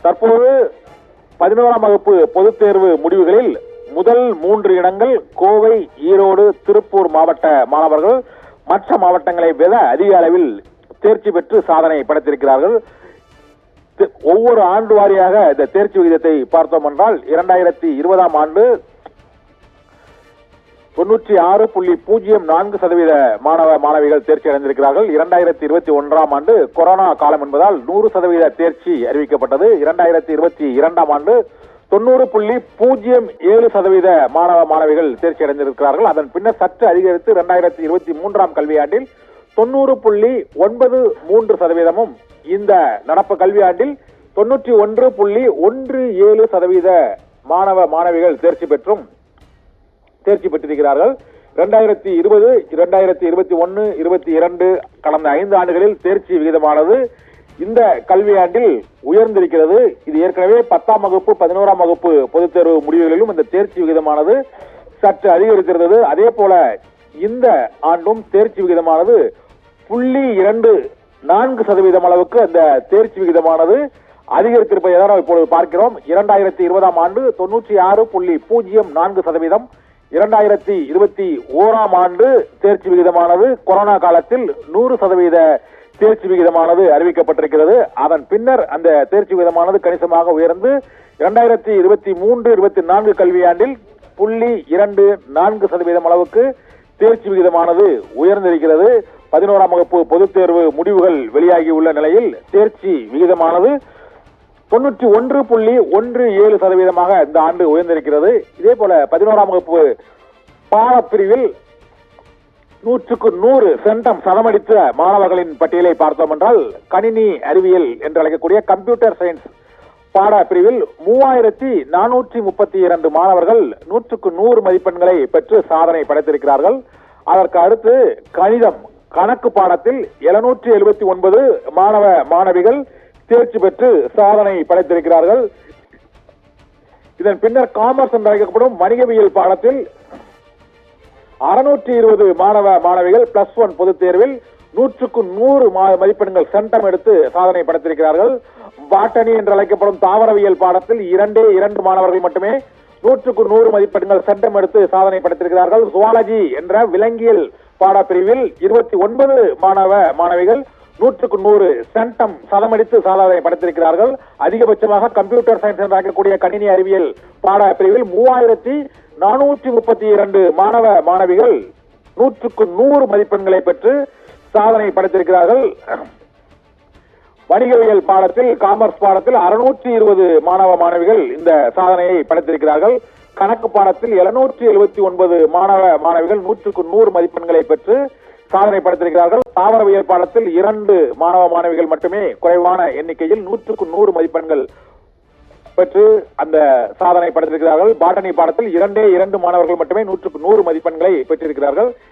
தற்போது 11ஆம் வகுப்பு பொதுத் தேர்வு முடிவுகளில் முதல் 3 இடங்கள் கோவை, ஈரோடு, திருப்பூர் மாவட்ட மாணவர்கள் மற்ற மாவட்டங்களை விட அதிக அளவில் தேர்ச்சி பெற்று சாதனை படைத்திருக்கிறார்கள். ஒவ்வொரு ஆண்டு வாரியாக இந்த தேர்ச்சி விகிதத்தை பார்த்தோம் என்றால் 2020ஆம் ஆண்டு 96.04% மாணவ மாணவிகள் தேர்ச்சி அடைந்திருக்கிறார்கள். 2021ஆம் ஆண்டு கொரோனா காலம் என்பதால் 100% தேர்ச்சி அறிவிக்கப்பட்டது. 2022ஆம் ஆண்டு 90.07% மாணவ மாணவிகள் தேர்ச்சி அடைந்திருக்கிறார்கள். அதன் பின்னர் சற்று அதிகரித்து 2023ஆம் கல்வியாண்டில் 90.93%, இந்த நடப்பு கல்வியாண்டில் 91.17% மாணவ மாணவிகள் தேர்ச்சி பெற்றிருக்கிறார்கள். 2020, 2021, 22 கடந்த 5 ஆண்டுகளில் தேர்ச்சி விகிதமானது இந்த கல்வியாண்டில் உயர்ந்திருக்கிறது. இது ஏற்கனவே 10ஆம் வகுப்பு 11ஆம் வகுப்பு பொதுத் தேர்வு முடிவுகளிலும் இந்த தேர்ச்சி விகிதமானது சற்று அதிகரித்திருந்தது. அதே போல இந்த ஆண்டும் தேர்ச்சி விகிதமானது 0.24% அளவுக்கு அந்த தேர்ச்சி விகிதமானது அதிகரித்திருப்பதை நாம் இப்பொழுது பார்க்கிறோம். 2020ஆம் ஆண்டு 96.04%, 2021ஆம் ஆண்டு தேர்ச்சி விகிதமானது கொரோனா காலத்தில் 100% தேர்ச்சி விகிதமானது அறிவிக்கப்பட்டிருக்கிறது. அதன் பின்னர் அந்த தேர்ச்சி விகிதமானது கணிசமாக உயர்ந்து 2023-24 கல்வியாண்டில் 0.24% அளவுக்கு தேர்ச்சி விகிதமானது உயர்ந்திருக்கிறது. 11ஆம் வகுப்பு பொதுத் தேர்வு முடிவுகள் வெளியாகியுள்ள நிலையில் தேர்ச்சி விகிதமானது 91.17% இந்த ஆண்டு உயர்ந்திருக்கிறது. இதே போல 11ஆம் வகுப்பு பாடப்பிரிவில் 100க்கு 100 சென்டம் சதமடித்த மாணவர்களின் பட்டியலை பார்த்தோம் என்றால் கணினி அறிவியல் என்று அழைக்கக்கூடிய கம்ப்யூட்டர் சயின்ஸ் பாடப்பிரிவில் 3432 மாணவர்கள் 100க்கு 100 மதிப்பெண்களை பெற்று சாதனை படைத்திருக்கிறார்கள். அதற்கு அடுத்து கணக்கு பாடத்தில் 779 மாணவ மாணவிகள் தேர்ச்சி பெற்று சாதனை படைத்திருக்கிறார்கள். இதன் பின்னர் காமர்ஸ் என்று அழைக்கப்படும் வணிகவியல் பாடத்தில் 620 மாணவ மாணவிகள் +1 பொதுத் தேர்வில் 100க்கு 100 மதிப்பெண்கள் சென்டம் எடுத்து சாதனை படைத்திருக்கிறார்கள். பாட்டனி என்று அழைக்கப்படும் தாவரவியல் பாடத்தில் 2 மாணவர்கள் மட்டுமே 100க்கு 100 மதிப்பெண்கள் சென்டம் எடுத்து சாதனை படைத்திருக்கிறார்கள். ஜுவாலஜி என்ற விலங்கியல் பாடப்பிரிவில் 29 மாணவ மாணவிகள் 100க்கு 100 சென்டம் சதமடித்து சாதனை படைத்திருக்கிறார்கள். அதிகபட்சமாக கம்ப்யூட்டர் சயின்ஸ் என்று அழைக்கக்கூடிய கணினி அறிவியல் பாடப்பிரிவில் 3432 மாணவ மாணவிகள் 100க்கு 100 மதிப்பெண்களை பெற்று சாதனை படைத்திருக்கிறார்கள். வணிகவியல் பாடத்தில் காமர்ஸ் பாடத்தில் 620 மாணவ மாணவிகள் இந்த சாதனையை படைத்திருக்கிறார்கள். கணக்கு பாடத்தில் 779 மாணவ மாணவிகள் 100க்கு 100 மதிப்பெண்களை பெற்று சாதனை படைத்திருக்கிறார்கள். தாவரவியல் பாடத்தில் 2 மாணவ மாணவிகள் மட்டுமே குறைவான எண்ணிக்கையில் 100க்கு 100 மதிப்பெண்கள் பெற்று அந்த சாதனை படைத்திருக்கிறார்கள். பாட்டனி பாடத்தில் 2 மாணவர்கள் மட்டுமே 100க்கு 100 மதிப்பெண்களை பெற்றிருக்கிறார்கள்.